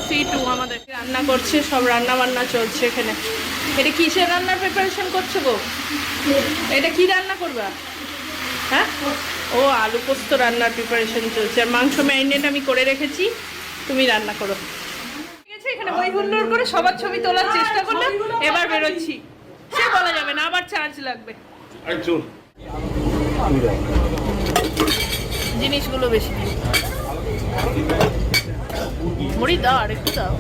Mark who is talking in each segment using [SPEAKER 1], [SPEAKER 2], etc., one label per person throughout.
[SPEAKER 1] C2 আমাদের রান্না করছে, সব রান্না বান্না চলছে এখানে। এটা কিসের রান্নার প্রিপারেশন করছো গো? এটা কি রান্না করবা? হ্যাঁ, ও আলু পোস্ত রান্নার প্রিপারেশন চলছে। আর মাংস ম্যারিনেট আমি করে রেখেছি, তুমি রান্না করো। ঠিক আছে, এখানে বই হুল্লোড় করে সবার ছবি তোলার চেষ্টা করলাম, এবার বেরোচ্ছি। সে বলা যাবে না, আবার চার্জ লাগবে। জিনিসগুলো বেশি দিন। মুড়ি দাও, আর একটু দাও।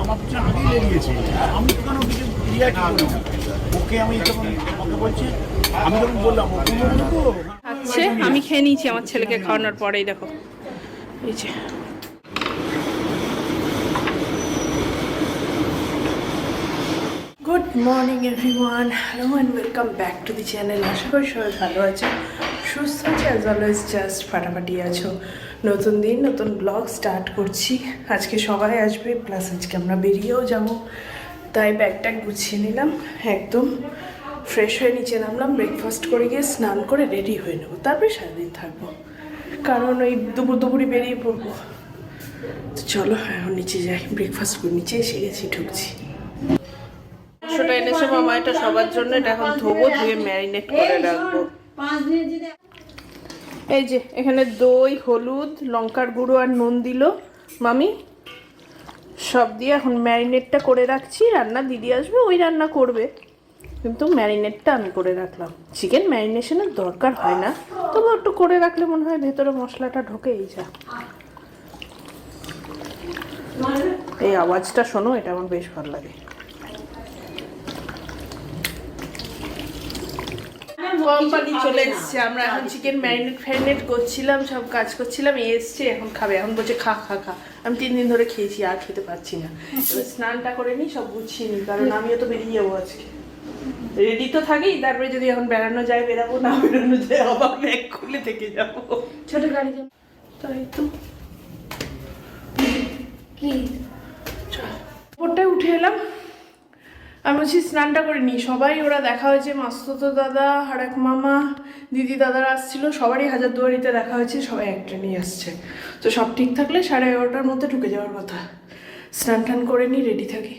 [SPEAKER 2] আমার পিছনে আগেই লেগেছে, আমি তো কেন কিছু ওকে আমি যখন আমাকে বলছে, আমি যখন বললাম
[SPEAKER 1] আচ্ছা, আমি খেয়ে নিয়েছি আমার ছেলেকে খাওয়ানোর পরেই। দেখো এই যে good morning everyone, hello and welcome back to the channel. আশা করি সবাই ভালো আছো, সুস্থ আছে, অ্যাজ অলওয়েজ জাস্ট ফাটাফাটি আছো। নতুন দিন, নতুন ব্লগ স্টার্ট করছি। আজকে সবাই আসবে, প্লাস আজকে আমরা বেরিয়েও যাব, তাই ব্যাগ ট্যাগ গুছিয়ে নিলাম, একদম ফ্রেশ হয়ে নিচে নামলাম, ব্রেকফাস্ট করে গিয়ে স্নান করে রেডি হয়ে নেবো, তারপরে সারাদিন থাকবো, কারণ ওই দুপুরে বেরিয়ে পড়বো। তো চলো এখন নিচে যাই, ব্রেকফাস্ট করে নিচে এসে গেছি, ঢুকছি। মাংসটা এনেছে মামা, এটা সবার জন্য। এটা এখন ধোবো, ধুয়ে ম্যারিনেট করে রাখবো। এই যে এখানে দই, হলুদ, লঙ্কার গুঁড়ো আর নুন দিল মামি, সব দিয়ে এখন ম্যারিনেটটা করে রাখছি। রান্না দিদি আসবে, ওই রান্না করবে, কিন্তু ম্যারিনেটটা আমি করে রাখলাম। চিকেন ম্যারিনেশনের দরকার হয় না, তবু একটু করে রাখলে মনে হয় ভেতরে মশলাটা ঢোকেই যা। এই আওয়াজটা শোনো, এটা আমার বেশ ভালো লাগে। কোম্পানি চলে এসছে, আমরা এখন চিকেন ম্যারিনেট করছিলাম, সব কাজ করছিলাম, এসছে এখন খাবে। এখন বলছে খা খা খা। আমি 3 দিন ধরে খেয়েছি, আর খেতে পারছি না। স্নানটা করে নিই, সব গুছিয়ে নিই, কারণ আমিও তো বেরিয়ে যাবো আজকে। রেডি তো থাকি, তারপরে যদি এখন বেড়ানো যায় বেরাবো, না বেরোনো যায় আবার ব্যাগ খুলে থেকে যাবো। ছোট গাড়ি যাবো, তাই তো। কি ওটাই উঠে এলাম, আমি বলছি স্নানটা করে নিই। সবাই ওরা দেখা হয়েছে, মাসুতো দাদা, হারাক মামা, দিদি দাদারা আসছিল, সবারই হাজারদুয়ারিতে দেখা হয়েছে, সবাই এক ট্রেনেই আসছে। তো সব ঠিক থাকলে 11:30টার মধ্যে ঢুকে যাওয়ার কথা। স্নান টান করে নিই, রেডি থাকি।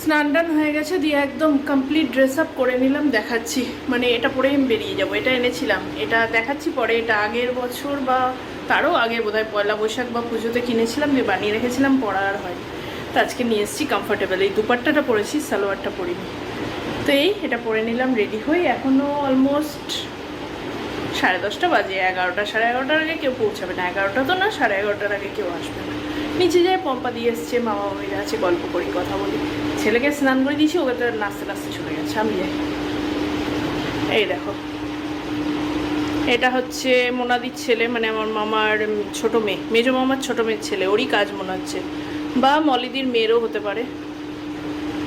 [SPEAKER 1] স্নান টান হয়ে গেছে, দিয়ে একদম কমপ্লিট ড্রেস আপ করে নিলাম, দেখাচ্ছি। মানে এটা পরেই আমি বেরিয়ে যাবো। এটা এনেছিলাম, এটা দেখাচ্ছি পরে। এটা আগের বছর বা তারও আগে বোধহয় পয়লা বৈশাখ বা পুজোতে কিনেছিলাম, দিয়ে বানিয়ে রেখেছিলাম, পরা আর হয়। তো আজকে নিয়ে এসেছি কমফোর্টেবল। এই দুপাট্টাটা পরেছি, সালোয়ারটা পরিনি। তো এটা পরে নিলাম, রেডি হই। এখনও অলমোস্ট 10:30 বাজে। 11টা, 11:30টার আগে কেউ পৌঁছাবে না। 11টা তো না, 11:30টার আগে কেউ আসবে না। নিচে যায়, পম্পা দিয়ে এসছে, মামা মামিরা আছে, গল্প করি, কথা বলি। ছেলেকে স্নান করে দিয়েছি, ওকে তো নাচতে নাচতে চলে গেছে, আমি যাই। এই দেখো, এটা হচ্ছে মোনাদির ছেলে, মানে আমার মামার ছোট মেয়ে, মেজো মামার ছোট মেয়ের ছেলে। ওরই কাজ মনে হচ্ছে, বা মলিদির মেয়েরও হতে পারে,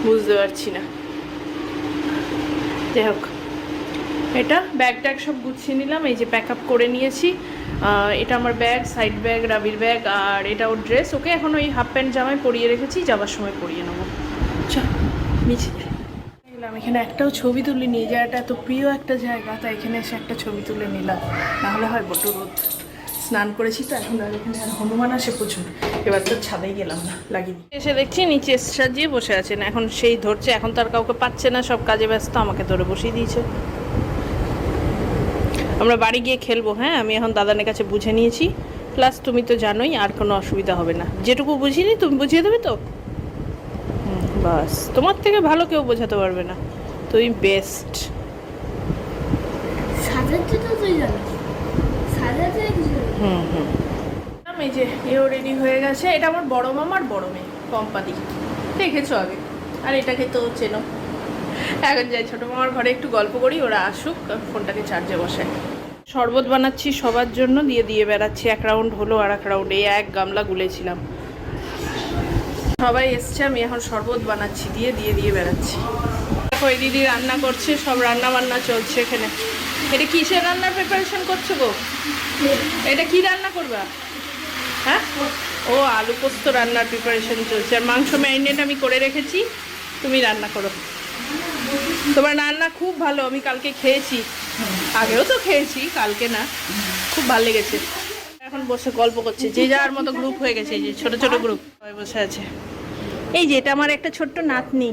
[SPEAKER 1] বুঝতে পারছি না। যাই হোক, এটা ব্যাগ ট্যাগ সব গুছিয়ে নিলাম। এই যে প্যাক আপ করে নিয়েছি। এটা আমার ব্যাগ, সাইড ব্যাগ, রাবির ব্যাগ, আর এটা ওর ড্রেস। ওকে এখন ওই হাফ প্যান্ট জামায় পরিয়ে রেখেছি, যাবার সময় পরিয়ে নেবো। চল নিচে যাই। এখানে একটাও ছবি তুলে নিয়ে, জায়গাটা এত প্রিয় একটা জায়গা, তাই এখানে এসে একটা ছবি তুলে নিলাম, নাহলে হয় বড় রোদ। স্নান করেছি তো এখন, আর এখানে আর হনুমান আসে প্রচুর। এবার তো ছাদেই গেলাম না, লাগিনি। এসে দেখছি নিচে সাজিয়ে বসে আছেন, এখন সেই ধরছে। এখন তো আর কাউকে পাচ্ছে না, সব কাজে ব্যস্ত, আমাকে ধরে বসিয়ে দিয়েছে। আমরা বাড়ি গিয়ে খেলবো। হ্যাঁ, আমি এখন দাদানের কাছে বুঝে নিয়েছি, প্লাস তুমি তো জানোই আর কোনো অসুবিধা হবে না। যেটুকু বুঝিনি তুমি বুঝিয়ে দেবে তো, বাস। তোমার থেকে ভালো কেউ বোঝাতে পারবে না, তুমি বেস্ট। এই যে এও রেডি হয়ে গেছে। এটা আমার বড় মামার বড় মেয়ে, পম্পাদি, দেখেছো আগে। আর এটাকে তো চেনো। এখন যাই ছোটো মামার ঘরে, একটু গল্প করি, ওরা আসুক, ফোনটাকে চার্জে বসায়। শরবত বানাচ্ছি সবার জন্য, দিয়ে বেড়াচ্ছি। 1 রাউন্ড হলো, আর 1 রাউন্ড, এই 1 গামলা গুলেছিলাম। সবাই এসছে, আমি এখন শরবত বানাচ্ছি, দিয়ে বেড়াচ্ছি। দেখো এই দিদি রান্না করছে, সব রান্না বান্না চলছে এখানে। এটা কিসের রান্নার প্রিপারেশন করছো গো? এটা কি রান্না করবা? হ্যাঁ, ও আলু পোস্ত রান্নার প্রিপারেশন চলছে। আর মাংস ম্যারিনেট আমি করে রেখেছি, তুমি রান্না করো। তোমার রান্না খুব ভালো, আমি কালকে খেয়েছি, আগেও তো খেয়েছি, কালকে না, খুব ভালো লেগেছে। এখন বসে গল্প করছে, যে যার মতো গ্রুপ হয়ে গেছে, এই যে ছোট ছোট গ্রুপ সবাই বসে আছে। এই যে এটা আমার একটা ছোট্ট নাতনি,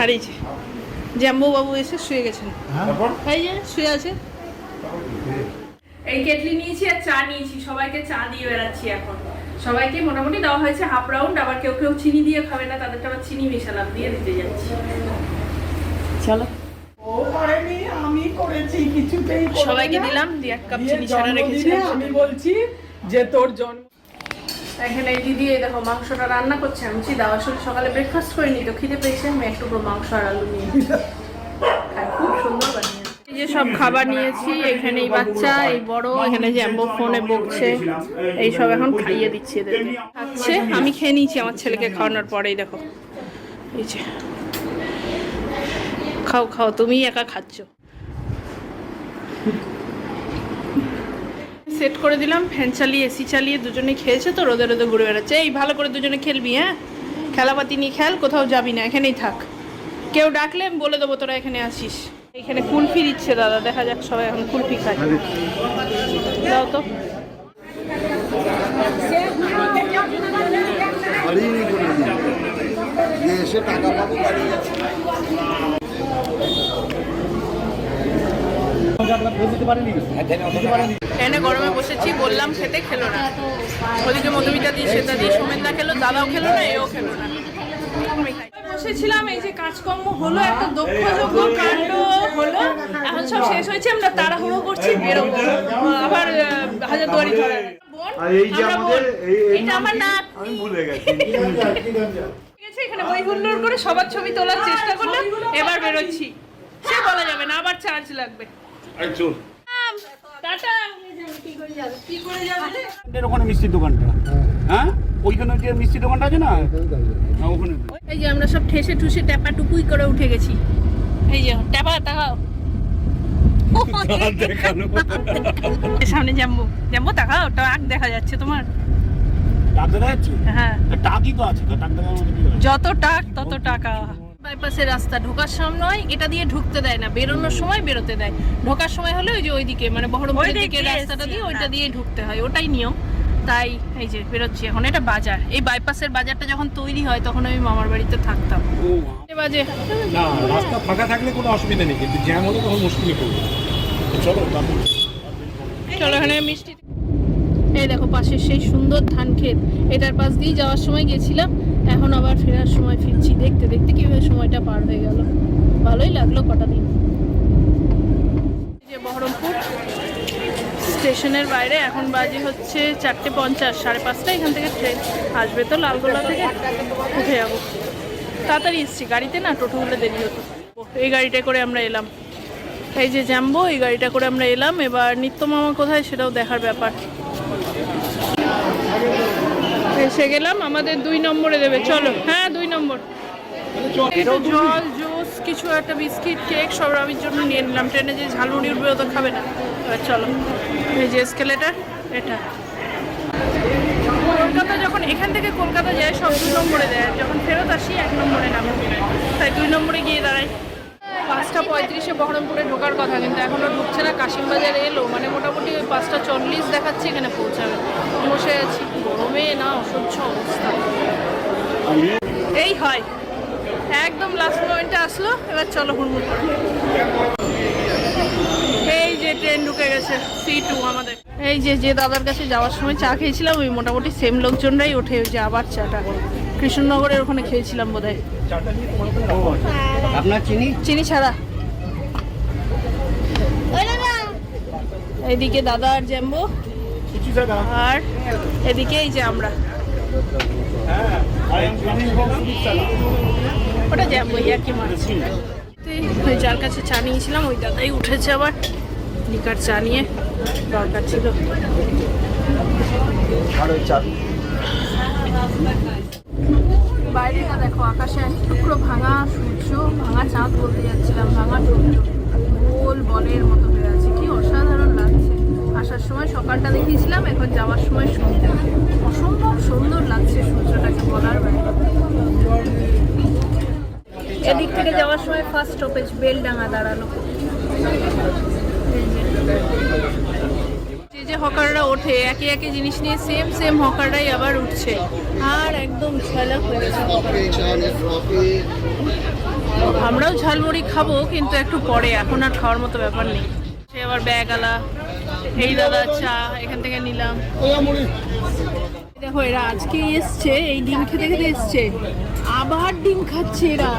[SPEAKER 1] আর এই যে জাম্বু বাবু এসে শুয়ে গেছেন, এই যে শুয়ে আছে। এই কেটলি নিয়েছি আর চা নিয়েছি, সবাইকে চা দিয়ে বেড়াচ্ছি এখন। সবাইকে মোটামুটি দেওয়া হয়েছে হাফ রাউন্ড, আবার কেউ কেউ চিনি দিয়ে খাবে না, তাদেরকে আবার চিনি মেশালাম দিয়ে দিতে যাচ্ছি। চলো
[SPEAKER 3] ও করেনি, আমি করেছি, কিছুতেই
[SPEAKER 1] সবাইকে দিলাম, দিয়ে এক কাপ চিনি ছাড়া রেখেছিলাম।
[SPEAKER 3] আমি বলছি যে তোর জন্ম।
[SPEAKER 1] এখানে এই দিদি এই দেখো মাংসটা রান্না করছে, আমি বলছি দাও আসলে সকালে ব্রেকফাস্ট করিনি তো খিদে পেয়েছে, আমি একটু মাংস আর আলু নিয়ে খাই, খুব সুন্দর বানিয়ে। এই যে সব খাবার নিয়েছি, এখানে এই বাচ্চা, এই বড়, এখানে জ্যাম্বো ফোনে বকছে, এই সব এখন খাইয়ে দিচ্ছি এদেরকে। খাচ্ছে, আমি খেয়ে নিয়েছি আমার ছেলেকে খাওয়ানোর পরেই। দেখো এই যে খাও খাও, তুমি একা খাচ্ছ। সেট করে দিলাম, ফ্যান চালিয়ে এসি চালিয়ে, দুজনে খেয়েছে তো রোদে রোদে ঘুরে বেড়াচ্ছে। এই ভালো করে দুজনে খেলবি, হ্যাঁ খেলাপাতি নিয়ে খেল, কোথাও যাবি না, এখানেই থাক। কেউ ডাকলে আমি বলে দেবো তোরা এখানে আসিস। এখানে কুলফি দিচ্ছে দাদা, দেখা যাক সবাই এখন কুলফি খায়। দাও তো। এনে গরমে বসেছি, বললাম খেতে, খেলো না। ওদিকে মধুমিতা দিয়ে সেটা দিয়ে সোমেনদা খেলো, দাদাও খেলো না, এও খেলো না। বসেছিলাম, এই যে কাজকর্ম হলো, একটা দক্ষযজ্ঞ কাণ্ড হলো, এখন সব শেষ হয়েছে, আমরা তাড়াহুড়ো করছি বেরোবো আবার হাজারদুয়ারি ধরে। এটা আমার না, আমি ভুলে গেছি। এখানে বই হুল্লোড় করে সবার ছবি তোলার চেষ্টা করলাম, এবার বেরোচ্ছি, সে বলা যাবে না, আবার চার্জ লাগবে। টাটা। কি করে যাবে?
[SPEAKER 2] ওখানে মিষ্টির দোকানটা, হ্যাঁ ওইখানে যে মিষ্টির দোকানটা আছে না, ওখানে।
[SPEAKER 1] এই যে আমরা সব ঠেসে ঠুসে ট্যাপা টুকুই করে উঠে গেছি। এই যে ট্যাপা তাকাও, সামনে জাম্বু, জাম্বু তাকাও, টাক দেখা যাচ্ছে তোমার।
[SPEAKER 2] টাক দেখা যাচ্ছে?
[SPEAKER 1] হ্যাঁ
[SPEAKER 2] টাকই তো আছে, টাক দেখার মতো কি?
[SPEAKER 1] যত টাক তত টাকা। বাইপাসের রাস্তা, ঢোকার সময় এটা দিয়ে ঢুকতে দেয় না, বেরোনোর সময় বেরোতে দেয়। ঢোকার সময় হলে ওই যে ওইদিকে মানে বহরমপুরের দিকে রাস্তাটা দিয়ে ওইটা দিয়ে ঢুকতে হয়, ওটাই নিয়ম। তাই এই যে বেরোচ্ছি এখন, এটা বাজার। এই বাইপাসের বাজারটা যখন তৈরি হয় তখন আমি মামার বাড়িতে থাকতাম। বাজে
[SPEAKER 4] না, রাস্তা ফাঁকা থাকলে কোনো অসুবিধা নেই, কিন্তু জ্যাম হলে তখন মুশকিলে পড়বে। চলো
[SPEAKER 1] চলো এখানে মিষ্টি। এই দেখো পাশে সেই সুন্দর ধান ক্ষেত, এটার পাশ দিয়ে যাওয়ার সময় গেছিলাম, এখন আবার ফেরার সময় ফিরছি। দেখতে দেখতে কিভাবে সময়টা পার হয়ে গেল, ভালোই লাগলো কটা দিন। যে বহরমপুর স্টেশনের বাইরে, এখন বাজে হচ্ছে 4:50, 5:30, এখান থেকে ট্রেন আসবে তো লালগোলা থেকে, উঠে যাবো। তাড়াতাড়ি এসছি, গাড়িতে না টোটো হলে দেরি হতো। এই গাড়িটা করে আমরা এলাম, এই যে জাম্বো, এই গাড়িটা করে আমরা এলাম। এবার নিত্য মামা কোথায় সেটাও দেখার ব্যাপার। এসে গেলাম, আমাদের 2 নম্বরে দেবে, চলো। হ্যাঁ 2 নম্বর। জল জুস কিছু একটা, বিস্কিট কেক সব রবির জন্য নিয়ে নিলাম। ট্রেনে যে ঝালমুড়ি উঠবে ও তো খাবে না। এবার চলো, এই যে এসকেলেটার, এটা কলকাতা, যখন এখান থেকে কলকাতা যায় সব 2 নম্বরে দেয়, যখন ফেরত আসি 1 নম্বরে নামে, তাই 2 নম্বরে গিয়ে দাঁড়াই। 5:35 বহরমপুরে ঢোকার কথা, কিন্তু এখনও ঢুকছে না। কাশিমবাজার এলো, মানে মোটামুটি ওই 5:40 দেখাচ্ছে এখানে পৌঁছাবে। বসে আছি, গরমে না অসহ্য অবস্থা। এই হয় একদম লাস্ট মোমেন্টে আসলো। এবার চলো হুড়মুড় করে। এই যে ট্রেন ঢুকে গেছে, C2 আমাদের। এই যে যে দাদার কাছে যাওয়ার সময় চা খেয়েছিলাম, ওই মোটামুটি সেম লোকজনরাই ওঠে। ওই যে আবার চাটা কৃষ্ণনগরের ওখানে খেয়েছিলাম বোধহয়।
[SPEAKER 2] আপনার চিনি
[SPEAKER 1] চিনি ছাড়া। এইদিকে দাদা আর জ্যাম্বো, আর এদিকে এই যে আমরা। ওটা জ্যাম্বো, আর কি মারছি। ওই যার কাছে চা নিয়েছিলাম ওই দাদাই উঠেছে আবার, লিকার চা নিয়ে দরকার ছিল। বাইরেটা দেখো, আকাশে এক টুকরো ভাঙা সূর্য, ভাঙা চাঁদ বলতে যাচ্ছিলাম, ভাঙা সূর্য গোল বলের মতো হয়ে আছে, কি অসাধারণ লাগছে। আসার সময় সকালটা দেখিয়েছিলাম, এখন যাওয়ার সময় সন্ধ্যে, অসম্ভব সুন্দর লাগছে সূর্যটাকে বলার বাইরে। এদিক থেকে যাওয়ার সময় ফার্স্ট স্টপেজ বেলডাঙ্গা দাঁড়ালো। যে যে হকাররা ওঠে, একই একই জিনিস নিয়ে সেম সেম হকাররাই আবার উঠছে, আর একদম ঝালাক হয়ে গেছে। আমরাও ঝালমুড়ি খাবো কিন্তু একটু পরে, এখন আর খাওয়ার মতো ব্যাপার নেই। সে আবার ব্যাগ আলা, এই দাদা চা এখান থেকে নিলাম। দেখো এরা আজকে এসছে, এই ডিম খেতে খেতে এসছে, আবার ডিম খাচ্ছে এরা।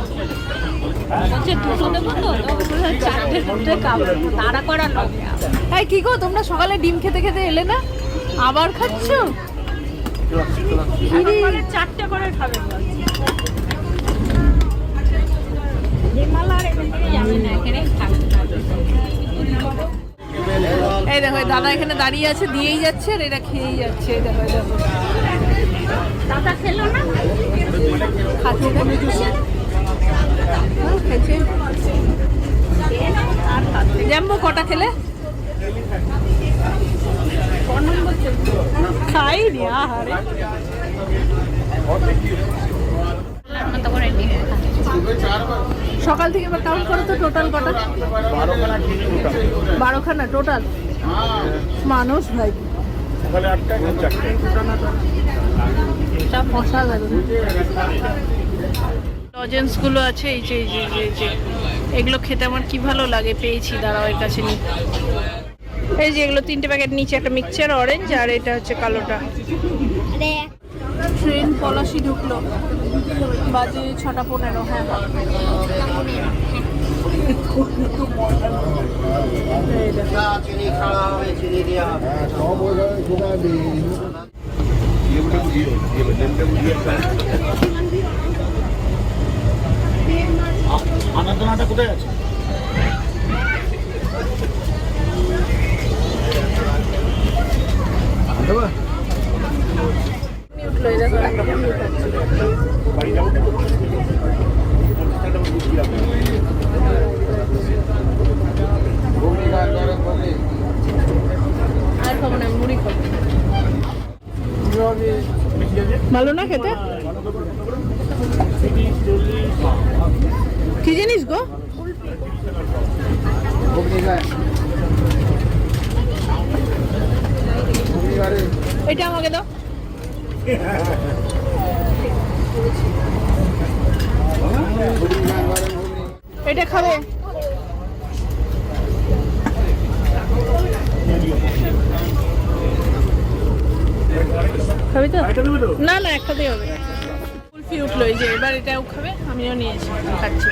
[SPEAKER 1] এই কি গো, তোমরা সকালে ডিম খেতে খেতে এলে না, আবার খাচ্ছ? 4টে করে খাবে। এই দেখো দাদা এখানে দাঁড়িয়ে আছে, দিয়েই যাচ্ছে আর এরা খেয়েই যাচ্ছে। এই দেখো দেখো দাদা খেলো না, খাচ্ছে না, খেয়েছে আর খাচ্ছে। জ্যাম্বো কটা খেলে? খাইনি আহারে। সকাল থেকে এবার কাউন্ট করো তো, টোটাল কটা? 12খানা টোটাল মানুষ ভাই। লজেন্স গুলো আছে, এই যে এগুলো খেতে আমার কি ভালো লাগে, পেয়েছি, দাঁড়াও এর কাছে নিই। এই যে এগুলো 3টে প্যাকেট, নিচে একটা মিক্সচার অরেঞ্জ আর এটা হচ্ছে কালোটা। ট্রেন পলাশি ঢুকলো, বাজে 6:15। হ্যাঁ
[SPEAKER 2] আনাদানাটা কোথায় আছে?
[SPEAKER 1] আর খাবো না, মুড়ি খাবো। ভালো না খেতে? কি জিনিস গো? এটা আমাকে দাও। এটা খাবে? খাবি তো? না না, একটাতেই হবে। কুলফি উঠলো, এই যে এবার এটাও খাবে, আমিও নিয়েছি, খাচ্ছি।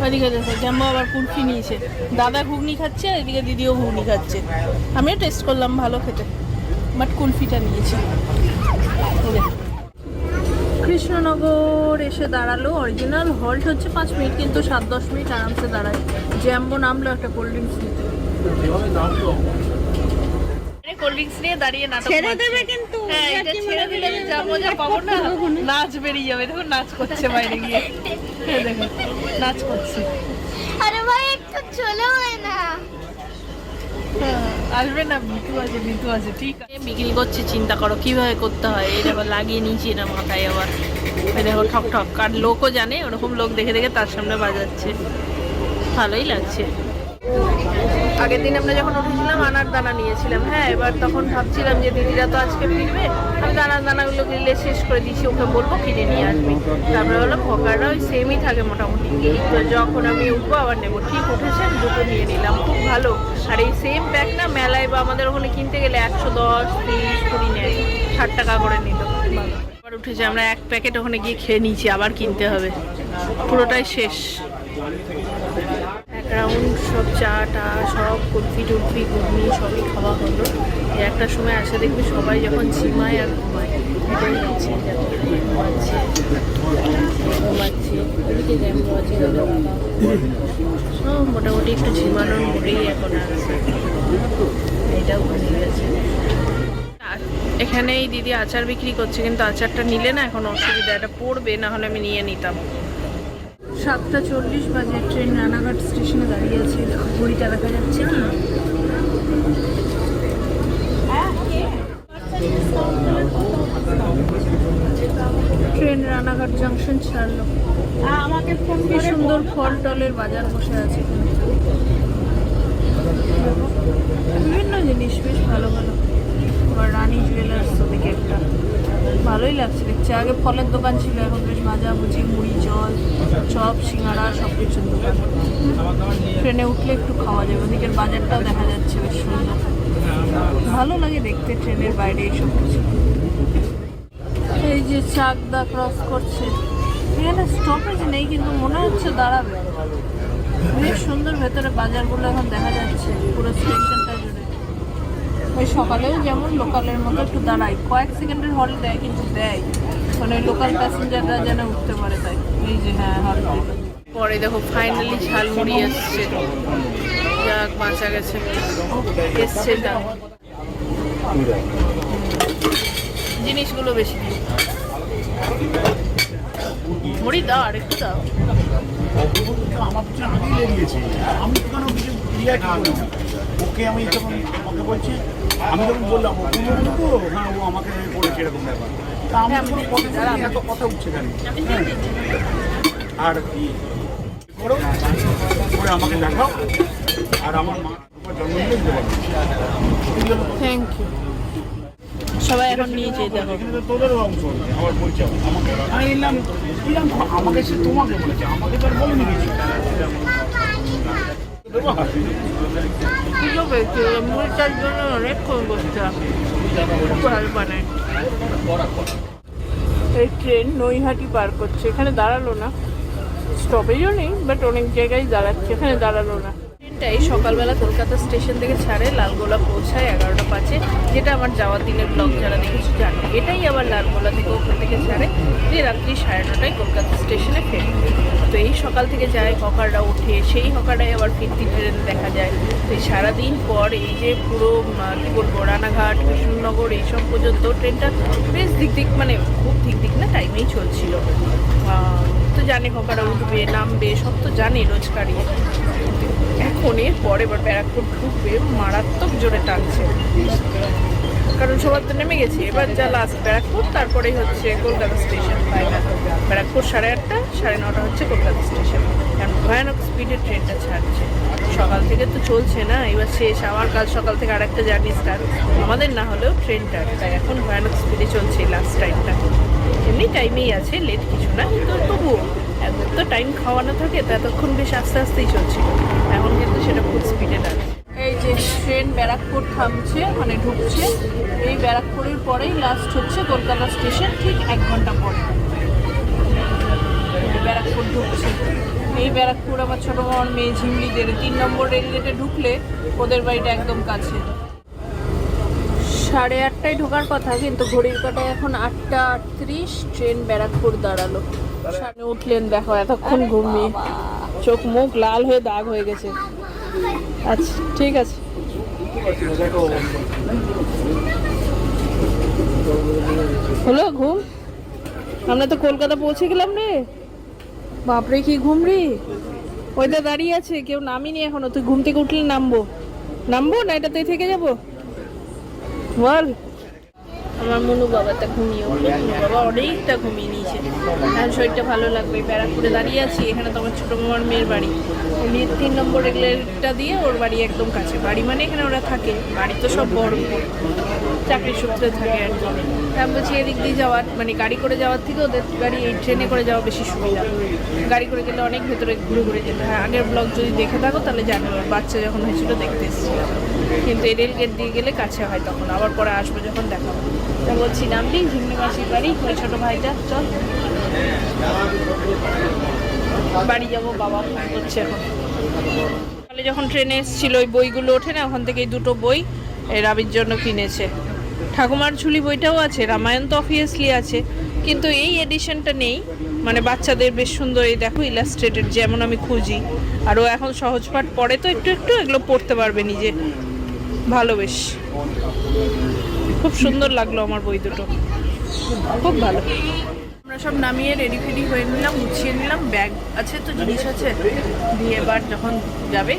[SPEAKER 1] ওইদিকে দেখো জাম্বো আবার কুলফি নিয়েছে, দাদা ঘুগনি খাচ্ছে, এদিকে দিদিও ঘুগনি খাচ্ছে। আমিও টেস্ট করলাম, ভালো খেতে, বাট কুলফিটা নিয়েছি। কৃষ্ণনগর এসে দাঁড়ালো, অরিজিনাল হল্ট হচ্ছে 5 মিনিট, কিন্তু 7-10 মিনিট আরামসে দাঁড়ায়। জ্যাম্বো নামলো একটা কোল্ড ড্রিঙ্কস নিতে। কোল্ড ড্রিঙ্কস নিয়ে দাঁড়িয়ে নাটক ছেড়ে দেবে, কিন্তু হ্যাঁ এটা ছেড়ে দিলে আমি যা মজা পাবো না, নাচ বেরিয়ে যাবে। দেখো নাচ করছে বাইরে গিয়ে, দেখো নাচ করছে।
[SPEAKER 5] আরে ভাই একটু চলে হয় না,
[SPEAKER 1] আসবে না, মিতু আছে ঠিক আছে। বিক্রি করছে, চিন্তা করো কিভাবে করতে হয়। এই দেখো লাগিয়ে নিয়েছি এটা মাথায়, আবার এই দেখো ঠক ঠক, আর লোকও জানে, ওরকম লোক দেখে দেখে তার সামনে বাজাচ্ছে, ভালোই লাগছে। আগের দিন আমরা যখন উঠেছিলাম আনার দানা নিয়েছিলাম। হ্যাঁ, এবার তখন ভাবছিলাম যে দিদিরা তো আজকে ফিরবে, আমি দানাগুলো গিলে শেষ করে দিয়েছি, ওকে বলবো কিনে নিয়ে আসবি। তারপরে হলো হকাররা ওই সেমই থাকে মোটামুটি, তো যখন আমি উঠবো আবার নেবো। ঠিক উঠেছে, দুটো নিয়ে নিলাম, খুব ভালো। আর এই সেম প্যাক না মেলায় বা আমাদের ওখানে কিনতে গেলে 110, 30, 20 নেয়, 60 টাকা করে নিল। আবার উঠেছে, আমরা এক প্যাকেট ওখানে গিয়ে খেয়ে নিয়েছি, আবার কিনতে হবে, পুরোটাই শেষ। এক রাউন্ড সব চা টা সব কুলফি টুলফি ঘুগনি সবই খাওয়া হলো। একটা সময় আসে দেখবি সবাই যখন ঝিমায় আর ঘুমায়, এটাই হচ্ছে ঘুমাচ্ছে। ওদিকে জ্যাম্বো আছে, মোটামুটি একটু ঝিমানোর মুডেই এখন আছে, এটাও ঘুমিয়ে গেছে। এখানেই দিদি আচার বিক্রি করছে, কিন্তু আচারটা নিলে না এখন অসুবিধা, এটা পড়বে, না হলে আমি নিয়ে নিতাম। 7:40 বাজে, ট্রেন রানাঘাট স্টেশনে দাঁড়িয়ে আছে। ঘড়িটা দেখা যাচ্ছে না, ট্রেন রানাঘাট জাংশন ছাড়লো। আমাকে ফোন করে, সুন্দর ফল টলের বাজার বসে আছে। বিভিন্ন জিনিস বেশ ভালো ভালো। আবার রানী জুয়েলার্স ওদিকে একটা ভালোই লাগছে দেখছি। আগে ফলের দোকান ছিল, এখন বেশ ভাজাভুজি, মুড়ি, জল, চপ, সিঙ্গাড়া সব কিছুর দোকান। ট্রেনে উঠলে একটু খাওয়া যাবে। ওদিকের বাজারটাও দেখা যাচ্ছে বেশ সুন্দর, ভালো লাগে দেখতে ট্রেনের বাইরে এইসব কিছু। এই যে চাকদা ক্রস করছে, এখানে স্টপেজ নেই কিন্তু মনে হচ্ছে দাঁড়াবে। বেশ সুন্দর ভেতরে বাজারগুলো এখন দেখা যাচ্ছে পুরো স্টেশনটা জুড়ে। ওই সকালেও যেমন লোকালের মতো একটু দাঁড়ায়, কয়েক সেকেন্ডের হল দেয় কিন্তু দেয়, মানে লোকাল প্যাসেঞ্জাররা যেন উঠতে পারে তাই। এই যে হ্যাঁ হল পরে দেখো ফাইনালি ঝালমুড়ি এসছে, যাক বাঁচা গেছে, এসছে যা। জিনিসগুলো বেশি দিই, মুড়ি দাও আর একটু দাও।
[SPEAKER 2] আমার পিছনে আগেই লেগেছে, আমি তো কেন কিছু রিয়াক্ট করি না। ওকে আমি যখন আমাকে বলছে, আমি যখন বললাম ও তো হ্যাঁ ও আমাকে বলেছে এরকম ব্যাপার, তা আমি কোনো কথা বলিনি, এত কথা উঠছে কেন? আর করো করে আমাকে দেখাও, আর আমার মা জন্মদিনে দিতে পারো।
[SPEAKER 1] Thank you. সবাই এখন নিয়ে যেতে দেখো,
[SPEAKER 2] এখানে তো তোদেরও অংশ আছে, আমার পরিচয় আমাকে আমি নিলাম দিলাম, আমাকে সে তোমাকে বলেছে, আমাকে তো আর বলেনি কিছু।
[SPEAKER 1] পুজো পেয়েছে মুড়িটার জন্য অনেকক্ষণ বসতে ভালো বানায়। এই ট্রেন নৈহাটি পার করছে, এখানে দাঁড়ালো না, স্টপেজও নেই বাট অনেক জায়গায় দাঁড়াচ্ছে, এখানে দাঁড়ালো না। ট্রেনটাই সকালবেলা কলকাতা স্টেশন থেকে ছাড়ে, লালগোলা পৌঁছায় 11টা 5-এ, যেটা আমার যাওয়ার দিনের ব্লগ যারা দেখেছি জানো। এটাই আবার লালগোলা থেকে ওখান থেকে ছাড়ে, যে রাত্রি 9:30টায় কলকাতা স্টেশনে ফেরে। তো এই সকাল থেকে যায়, হকাররা ওঠে, সেই হকারটাই আবার ফিরতি ট্রেন দেখা যায়। তো এই সারাদিন পর এই যে পুরো কী বলবো রানাঘাট, কৃষ্ণনগর এইসব পর্যন্ত ট্রেনটা বেশ দিক মানে খুব দিক না টাইমেই চলছিল। তো জানে হকাররা উঠবে নামবে সব তো জানে রোজকারই। এখন এরপর এবার ব্যারাকপুর ঢুকবে, মারাত্মক জোরে টানছে, কারণ সবার তো নেমে গেছে। এবার যা লাস্ট ব্যারাকপুর, তারপরেই হচ্ছে কলকাতা স্টেশন ফাইনাল। ব্যারাকপুর 8:30, 9:30 হচ্ছে কলকাতা স্টেশন, কারণ ভয়ানক স্পিডে ট্রেনটা ছাড়ছে। সকাল থেকে তো চলছে না, এবার শেষ। আমার কাল সকাল থেকে আরেকটা জার্নি স্টার্ট, আমাদের না হলেও ট্রেনটা, তাই এখন ভয়ানক স্পিডে চলছে লাস্ট টাইমটা। এমনি টাইমেই আছে, লেট কিছু না, কিন্তু তবুও এত তো টাইম খাওয়ানো থাকে, তো এতক্ষণ বেশ আস্তে আস্তেই চলছিল, এখন কিন্তু সেটা খুব স্পিডে টানে। এই যে ট্রেন ব্যারাকপুর থামছে, মানে ঢুকছে, এই ব্যারাকপুরের পরেই লাস্ট হচ্ছে কলকাতা স্টেশন, ঠিক 1 ঘন্টা পরে ব্যারাকপুর ঢুকছে। এই ব্যারাকপুর আমার ছোটো মামার মেয়ে ঝিমলিদের 3 নম্বর রেলগেটে ঢুকলে ওদের বাড়িটা একদম কাছে। 8:30টায় ঢোকার কথা, কিন্তু ঘড়ির কাটায় এখন 8:38, ট্রেন ব্যারাকপুর দাঁড়ালো। সামনে উঠলেন দেখো, এতক্ষণ ঘুমিয়ে চোখ মুখ লাল হয়ে দাগ হয়ে গেছে। আচ্ছা ঠিক আছে, হলো ঘুম? আমরা তো কলকাতা পৌঁছে গেলাম রে, বাপরে কি ঘুম রে। ওইটা দাঁড়িয়ে আছে, কেউ নামিনি এখনো। তুই ঘুম থেকে উঠলে নামবো না এটাতেই থেকে যাবো বল? আমার মনু বাবাটা ঘুমিয়ে উঠলো, মনু বাবা অনেকটা ঘুমিয়ে নিয়েছে, এখন শরীরটা ভালো লাগবে। ব্যারাকপুরে দাঁড়িয়ে আছি, এখানে তো আমার ছোটো মামার মেয়ের বাড়ি, উনি 3 নম্বর রেলটা দিয়ে ওর বাড়ি একদম কাছে। বাড়ি মানে এখানে ওরা থাকে, বাড়ি তো সব বড়, চাকরির সূত্রে থাকে আর কি। আমি বলছি এদিক দিয়ে যাওয়ার, মানে গাড়ি করে যাওয়ার থেকে ওদের গাড়ি এই ট্রেনে করে যাওয়া বেশি সুবিধা। গাড়ি করে গেলে অনেক ভেতরে ঘুরে যেতে হয়। আগের ব্লগ যদি দেখে থাকো তাহলে জানো, বাচ্চা যখন হয়েছিল দেখতে এসেছিলাম। কিন্তু এই রেল গেট দিয়ে গেলে কাছে হয়, তখন আবার পরে আসবো যখন দেখাবো। তা বলছি নামবি ঝিমনি মাসির বাড়ি, ওই ছোটো ভাইটা, চল বাড়ি যাবো, বাবা ফোন করছে এখন। তাহলে যখন ট্রেনে এসেছিল ওই বইগুলো ওঠে না, ওখান থেকে এই 2টো বই রাবির জন্য কিনেছে। ঠাকুমার ঝুলি বইটাও আছে, রামায়ণ তো অবভিয়াসলি আছে, কিন্তু এই এডিশনটা নেই। মানে বাচ্চাদের বেশ সুন্দর, এই দেখো ইলাস্ট্রেটেড যেমন আমি খুঁজি। আর ও এখন সহজ পাঠ পড়ে, তো একটু এগুলো পড়তে পারবে নিজে, ভালো বেশ খুব সুন্দর লাগলো আমার বই দুটো, খুব ভালো। আমরা সব নামিয়ে রেডি ফেডি হয়ে নিলাম, গুছিয়ে নিলাম, ব্যাগ আছে তো জিনিস আছে দিয়ে, এবার যখন যাবো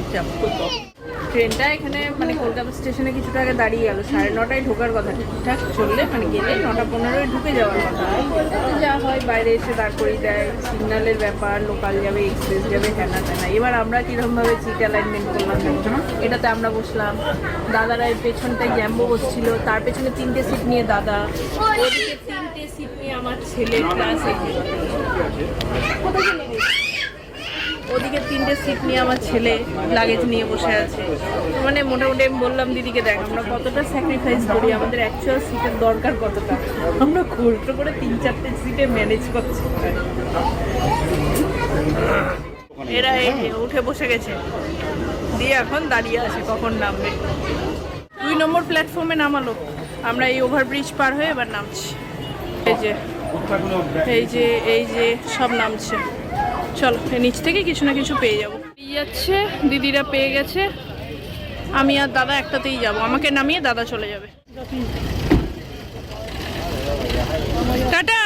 [SPEAKER 1] ট্রেনটা এখানে মানে কলকাতা স্টেশনে কিছুটা আগে দাঁড়িয়ে গেল, 9:30টায় ঢোকার কথা, ঠিকঠাক চললে মানে গেলে 9:15 ঢুকে যাওয়ার কথা। যা হয় বাইরে এসে দাঁড় করিয়ে দেয়, সিগন্যালের ব্যাপার, লোকাল যাবে, এক্সপ্রেস যাবে, হ্যানা ত্যানা। এবার আমরা কীরকমভাবে সিট অ্যালাইনমেন্ট করলাম, এটাতে আমরা বসলাম, দাদারা এর পেছনটায় জ্যাম্বো বসছিল, তার পেছনে 3টে সিট নিয়ে দাদা, ওদিকে 3টে সিট নিয়ে আমার ছেলে ক্লাস, ওদিকে 3টে সিট নিয়ে আমার ছেলে লাগেজ নিয়ে বসে আছে। মানে মোটামুটি আমি বললাম দিদিকে, দেখ আমরা কতটা স্যাক্রিফাইস করি, আমাদের অ্যাকচুয়াল সিটের দরকার কতটা, আমরা কষ্ট করে 3-4টে সিটে ম্যানেজ করছি। এরা এই যে উঠে বসে গেছে, দিয়ে এখন দাঁড়িয়ে আছে কখন নামবে। 2 নম্বর প্ল্যাটফর্মে নামালো, আমরা এই ওভারব্রিজ পার হয়ে এবার নামছি। এই যে সব নামছে, চলো নিচ থেকে কিছু না কিছু পেয়ে যাবো। যাচ্ছে দিদিরা পেয়ে গেছে, আমি আর দাদা একটাতেই যাব, আমাকে নামিয়ে দাদা চলে যাবে। টাটা।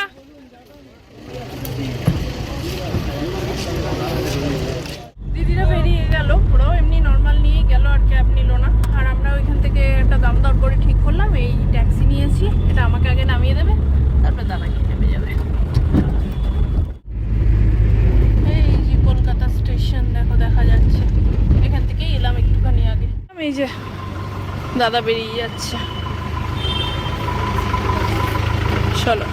[SPEAKER 1] দিদিরা বেরিয়ে গেল, ওরাও এমনি নর্মাল নিয়ে গেল, আর ক্যাব নিল না। আর আমরা ওইখান থেকে একটা দাম দর করে ঠিক করলাম, এই ট্যাক্সি নিয়েছি, এটা আমাকে আগে নামিয়ে দেবে, তারপর দাদাকে নেমে যাবে। কলকাতা স্টেশন দেখো, দেখা যাচ্ছে, এখান থেকেই এলাম একটুখানি আগে। এই যে দাদা বেরিয়ে যাচ্ছে, চলো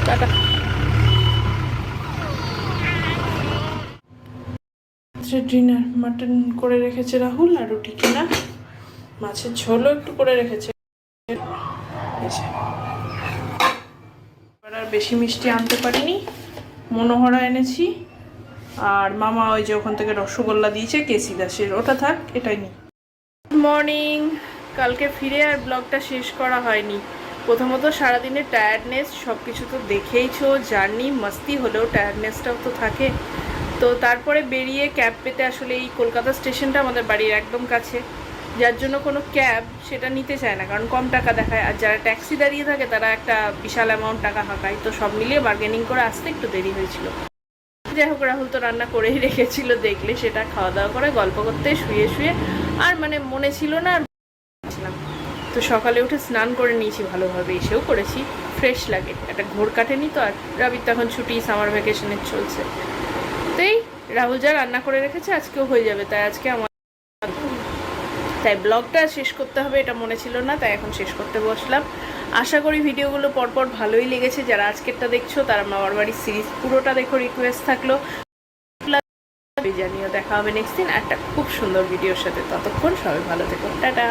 [SPEAKER 1] টাটা। ডিনার মাটন করে রেখেছে রাহুল, আর রুটি কিনা, মাছের ঝোলও একটু করে রেখেছে। আর বেশি মিষ্টি আনতে পারিনি, মনোহরা এনেছি, আর মামা ওই যে ওখান থেকে রসগোল্লা দিয়েছে কেসি দাসের, ওটা থাক, এটাই নি। Good morning. কালকে ফিরে আর ব্লগটা শেষ করা হয়নি। প্রথমত সারাদিনের টায়ার্ডনেস, সব কিছু তো দেখেইছো, জার্নি মাস্তি হলেও টায়ার্ডনেসটাও তো থাকে। তো তারপরে বেরিয়ে ক্যাব পেতে, আসলে এই কলকাতা স্টেশনটা আমাদের বাড়ির একদম কাছে, যার জন্য কোনো ক্যাব সেটা নিতে চায় না, কারণ কম টাকা দেখায়, আর যারা ট্যাক্সি দাঁড়িয়ে থাকে তারা একটা বিশাল অ্যামাউন্ট টাকা হাঁকায়। তো সব মিলিয়ে বার্গেনিং করে আসতে একটু দেরি হয়েছিল। যাই হোক, রাহুল তো রান্না করেই রেখেছিল, দেখলে সেটা খাওয়া দাওয়া করে গল্প করতে শুয়ে শুয়ে, আর মানে মনে ছিল না আর ছিলাম। তো সকালে উঠে স্নান করে নিয়েছি ভালোভাবে, এসেও করেছি, ফ্রেশ লাগে, একটা ঘোর কাটেনি তো। আর রাবির তো এখন ছুটি, সামার ভ্যাকেশনের চলছে, তাই রাহুল যা রান্না করে রেখেছে আজকেও হয়ে যাবে। তাই আজকে আমার ব্লগটা শেষ করতে হবে, এটা মনে ছিল না, তাই এখন শেষ করতে বসলাম। আশা করি ভিডিওগুলো পরপর ভালোই লেগেছে। যারা আজকেরটা দেখছো তারা মামার বাড়ির সিরিজ পুরোটা দেখো, রিকোয়েস্ট থাকলো জানিও। দেখা হবে নেক্সট দিন একটা খুব সুন্দর ভিডিওর সাথে, ততক্ষণ সবাই ভালো থেকো, টাটা।